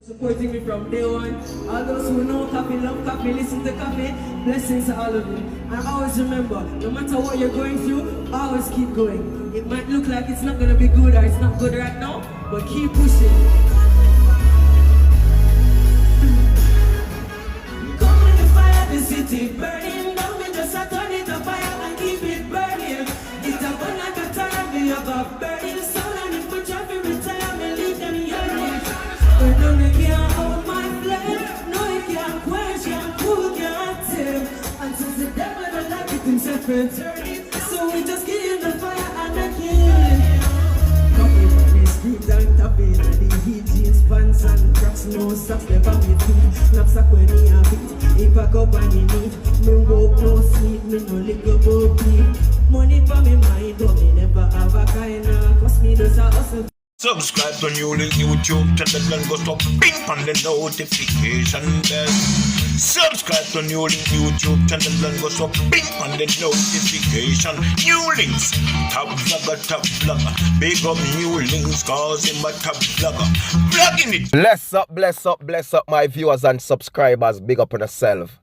Supporting me from day one. All those who know Koffee, love Koffee, listen to Koffee. Blessings to all of you. And always remember, no matter what you're going through, always keep going. It might look like it's not gonna be good or it's not good right now, but keep pushing. Come with the fire, the city burning down. We just turn it up fire and keep it burning. It's a burn like a time, we have a burning soul. And if we try to retire, we leave them yearning. But no, they can't hold my flame. No, they can't quench, can't cool, can't tame. And since the devil don't like it himself, so we just give the fire and the killing. Koffee from the street and tapping and the heat jeans, pants and cracks, no socks, never with feet. Knapsack when he a beat, he pack up and he neat. Me walk no sleep, me no lick up beat. Money for me mind, but me never have a kind of, cause me does a hustle. Subscribe to NEWLINK YouTube channel and go to ping on the notification bell. Subscribe to NEWLINK YouTube channel and go to ping on the notification. NEWLINKs, top vlogger. Big up NEWLINKs, cause him a top vlogger. Vlogging it. Bless up my viewers and subscribers. Big up on yourself.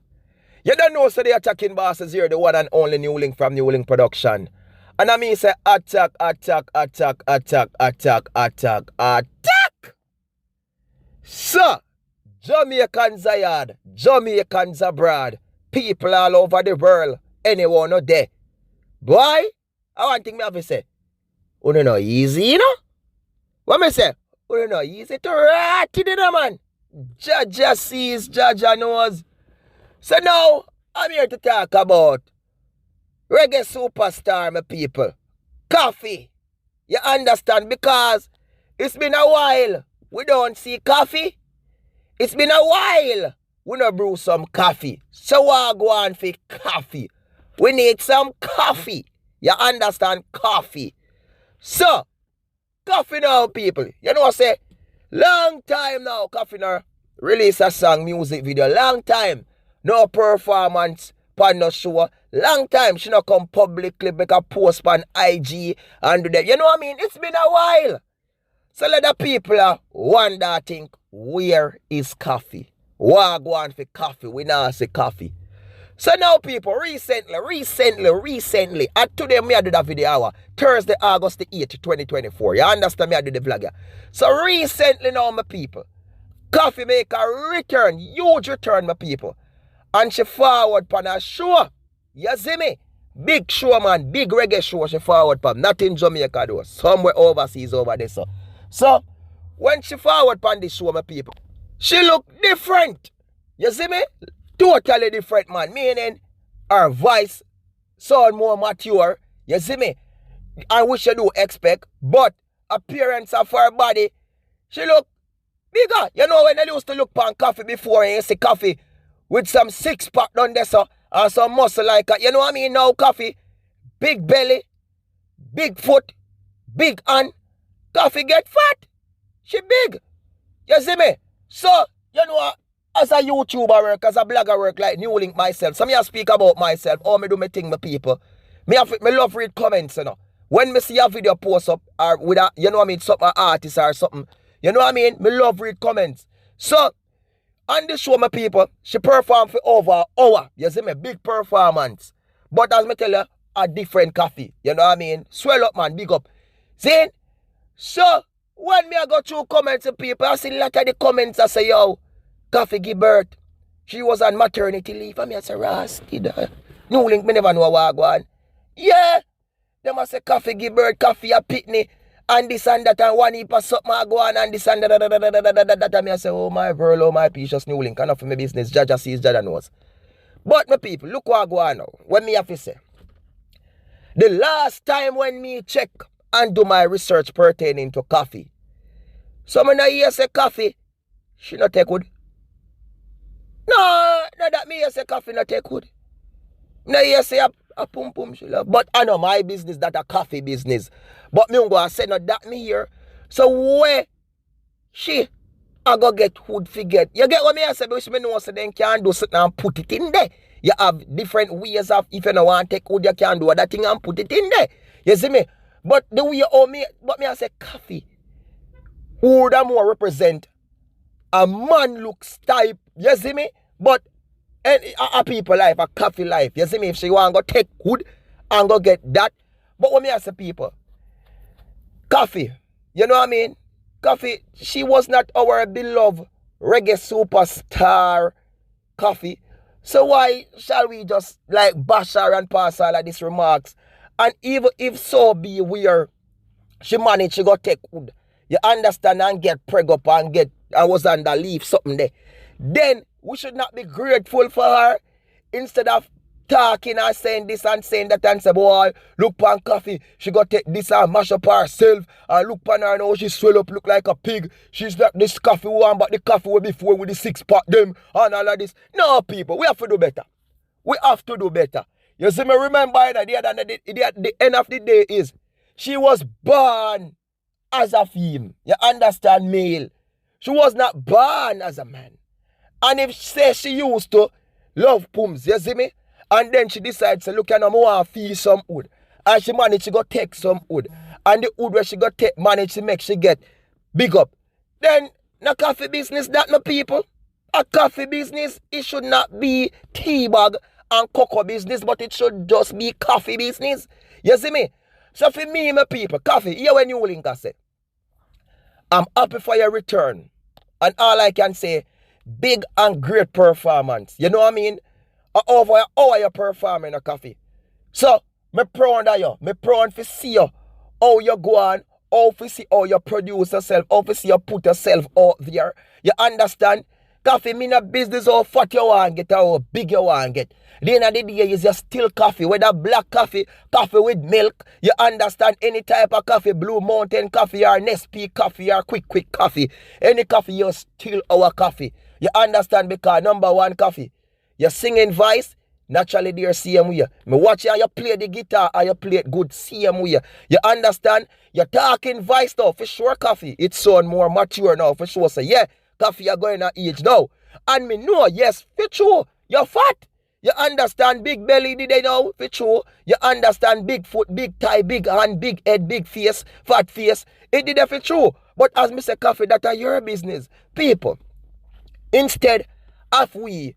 You don't know, so the attacking bosses here, the one and only NEWLINK from NEWLINK Production. And I mean say attack. So, Jamaicans are yard, Jamaicans abroad, people all over the world, anyone out there. Boy, I want thing me have to say, you know easy, you know? What me say? You know easy to rat it, you know, man. Jaja sees, Jaja knows. So now, I'm here to talk about reggae superstar, my people. Koffee. You understand? Because it's been a while we don't see Koffee. It's been a while we no brew some coffee. So we go on for coffee. We need some coffee. You understand? Coffee. So, Koffee now, people. You know what I say? Long time now, Koffee now release a song, music video. Long time. No performance, pan no show. Long time she not come publicly make a post on IG and do that. You know what I mean? It's been a while. So let the people wonder, think, where is Koffee? Why go on for Koffee? We now say Koffee. So now people, recently, and today me I do that video hour, Thursday, August the 8th, 2024. You understand me I do the vlog. So recently now, my people, Koffee make a return, huge return, my people. And she forward pan a show. You see me? Big show, man. Big reggae show she forward pan. Not in Jamaica though. Somewhere overseas over there. So when she forward pan this show, my people, she look different. You see me? Totally different, man. Meaning her voice sound more mature. You see me? I wish you do expect. But appearance of her body, she look bigger. You know when I used to look pan Koffee before and you see Koffee with some six-pack down there, so, and some muscle like that. You know what I mean? Now, Koffee, big belly, big foot, big hand. Koffee get fat. She big. You see me? So, you know what? As a YouTuber work, as a blogger work like NEWLINK myself, so me I speak about myself, how me do me thing, my people. Me love read comments, you know. When me see a video post up, or with a, you know what I mean, something artist or something, you know what I mean? Me love read comments. So, on this show, my people, she performed for over an hour. You see me? Big performance. But as me tell you, a different Koffee. You know what I mean? Swell up, man. Big up. See? So, when me I go through comments of people, I see a lot of the comments I say, yo, Koffee give birth. She was on maternity leave. And me I say, Rasty, NEWLINK, me never know what I go on. Yeah. They must say Koffee give birth, Koffee a pitney. And this and that, and one heap of something I go on, and this and that, and I say, oh my pearl, oh my precious NEWLINK, enough for my business, Jaja sees, Jaja knows. But my people, look what I go on now, when me have to say. The last time when me check and do my research pertaining to Koffee, so when I hear say Koffee, she not take good. No, that me hear say Koffee not take good. No hear say a pum pum she love. But I know my business that a Koffee business. But me go and say no that me here. So where she I go get food forget. You get what me I say, because me know so then can do something and put it in there. You have different ways of if you don't want to take food, you can do other thing and put it in there. You see me? But the way you owe me, but me I say Koffee. Who would more represent A man looks type, you see me? But a people life, a coffee life, you see me? If she want to go take wood and go get that. But when me ask the people, Koffee, you know what I mean? Koffee, she was not our beloved reggae superstar, Koffee. So why shall we just like bash her and pass all of these remarks? And even if so be where she managed to go take wood, you understand, and get preg up and was on the leaf, something there. Then we should not be grateful for her instead of talking and saying this and saying that and say, boy, look pan Koffee, she got take this and mash up herself, and look pan her now, she swell up, look like a pig. She's not this Koffee one, but the Koffee way before with the 6-pack them and all of this. No, people, we have to do better. We have to do better. You see me, remember that the end of the day is, she was born as a female. You understand, male. She was not born as a man. And if she used to love pums, you see me? And then she decides to look at them, want to feel some wood. And she managed to go take some wood. And the wood where she got take managed to make she get big up. Then the coffee business, that no people. A coffee business, it should not be tea bag and cocoa business, but it should just be coffee business. You see me? So for me, my people, Koffee, here when NEWLINK I say, I'm happy for your return. And all I can say, big and great performance. You know what I mean? Over how you performing a Koffee. So, me proud of you. Me proud to see you. How you go on. How to see how you produce yourself. How to see you put yourself out there. You understand? Koffee mean a business how fat you want get or how big you want get. The end of the day is just still coffee. Whether black coffee, coffee with milk. You understand? Any type of coffee. Blue Mountain coffee or Nestle coffee or quick coffee. Any coffee, you still our coffee. You understand? Because number one coffee. You singing voice, naturally there same way. Me watch how you play the guitar, how you play it good, same way. You understand? You're talking voice now, for sure Koffee. It's sound more mature now, for sure. Say, yeah, Koffee, you're going to age now. And me know, yes, for sure, you're fat. You understand? Big belly did they know, for sure. You understand? Big foot, big thigh, big hand, big head, big face, fat face. It did that for sure. But as me say, Koffee, that are your business. People, instead of we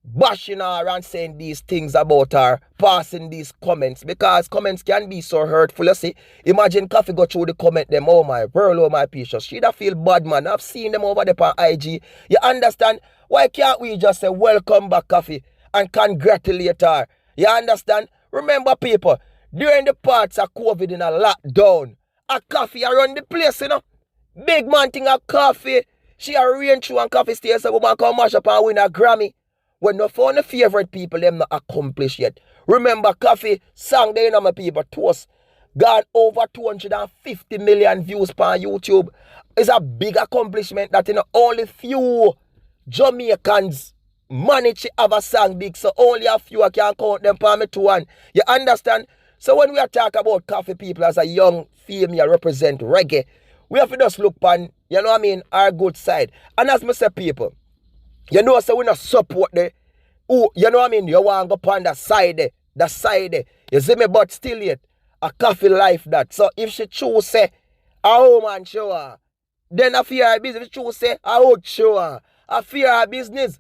bashing her and saying these things about her, passing these comments, because comments can be so hurtful. You see, imagine Koffee go through the comment them, oh my world, oh my precious. She'd feel bad, man. I've seen them over there on IG. You understand? Why can't we just say welcome back, Koffee, and congratulate her? You understand? Remember, people, during the parts of COVID in a lockdown, a Koffee around the place, you know. Big man thing a Koffee. She arranged through and Koffee stays a woman come mash up and win a Grammy. When no found the favorite people, them not accomplished yet. Remember, Koffee song they know my people toast got over 250 million views per YouTube. It's a big accomplishment that only few Jamaicans manage to have a song big, so only a few I can count them per me to one. You understand? So when we are talking about Koffee people as a young female represent reggae, we have to just look on, you know what I mean, our good side. And as I say, people, you know, so we not support the, oh, you know what I mean, you want to go on the side there, you see me, but still yet, a Koffee life that. So if she choose say, a home and show her, then I fear her business. If she choose say, I would show her, I fear her business,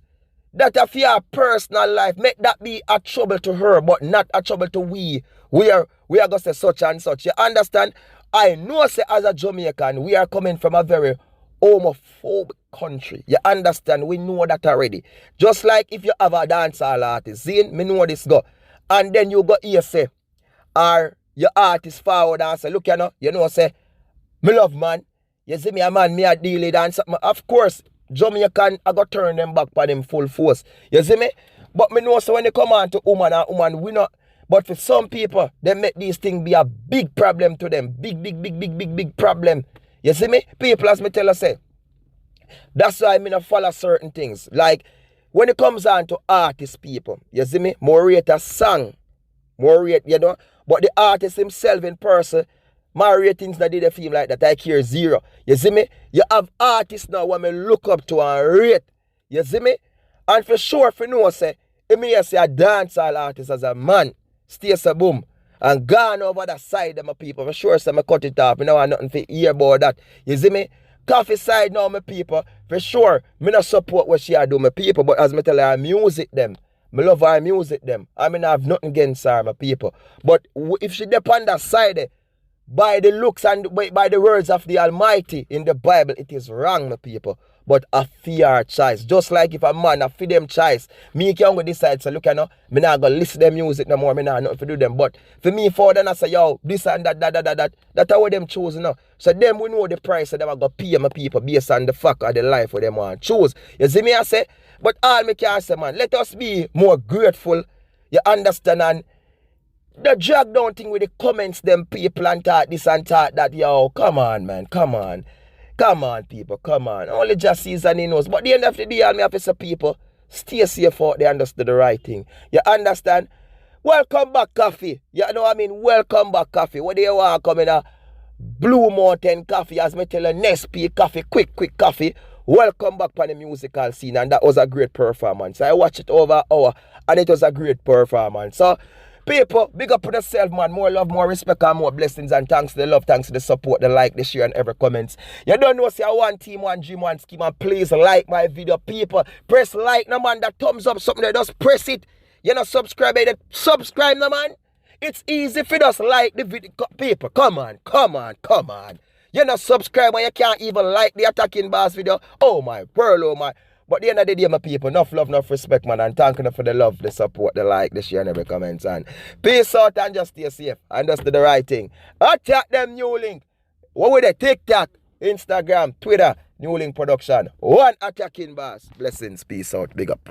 that I fear her personal life, make that be a trouble to her, but not a trouble to we are going to say such and such. You understand? I know say as a Jamaican, we are coming from a very homophobic country. You understand? We know that already. Just like if you have a dancehall artist, see, me know this go. And then you go here say, or your artist forward and say, look, you know, say, me love man. You see me a man, me a deal it and something. Of course, Jamaican, I go turn them back by them full force. You see me? But me know so when they come on to woman, we not. But for some people, they make these things be a big problem to them. Big problem. You see me? People, as me tell you, say, that's why I mean I follow certain things. Like, when it comes on to artist people, you see me? More rate a song. More rate, you know? But the artist himself in person, my ratings that did a film like that, I care zero. You see me? You have artists now when me look up to and rate. You see me? And for sure, for no say, if me say a dancehall artist as a man, stay so boom, and gone over the side of my people. For sure, so I cut it off. You know, I nothing to hear about that. You see me? Koffee side now, my people. For sure, me not support what she a do, my people. But as me tell her, I music them. Me love her music them. I mean, I have nothing against her, my people. But if she depend on that side, by the looks and by the words of the Almighty in the Bible, it is wrong, my people. But a fear choice. Just like if a man a feed them choice, me can go decide, so look, you know, me not gonna listen to them music no more, me not nothing to do them. But for me, for them, I say, yo, this and that's how them choose, you know. So them we know the price of them are gonna pay my people based on the fact of the life where them want choose. You see me, I say? But all me can say, man, let us be more grateful. You understand? And the drag down thing with the comments, them people and talk this and talk that, yo, come on, man, come on. Come on, people, come on. Only just sees and he knows. But at the end of the day, all me have to say, people, stay safe out there, understand the right thing. You understand? Welcome back, Koffee. You know what I mean? Welcome back, Koffee. What do you want coming a Blue Mountain Koffee, as me tell you, Nespi Koffee, quick Koffee. Welcome back on the musical scene, and that was a great performance. I watched it over an hour, and it was a great performance. So, people, big up on yourself, man. More love, more respect, and more blessings. And thanks to the love, thanks to the support, the like, the share, and every comments. You don't know, say one team, one dream, one scheme. And please like my video, people. Press like, no man. That thumbs up, something there, just press it. You know, subscribe, subscribe, no man. It's easy for us like the video, people. Come on. You know, subscribe and you can't even like the Attacking Boss video. Oh my world, oh my. But at the end of the day, my people, enough love, enough respect, man. And thank you for the love, the support, the like, the share, and every comments. And peace out and just stay safe. And just do the right thing. Attack them NEWLINK. What would they? TikTok, Instagram, Twitter, NEWLINK production. One Attacking Boss. Blessings, peace out, big up.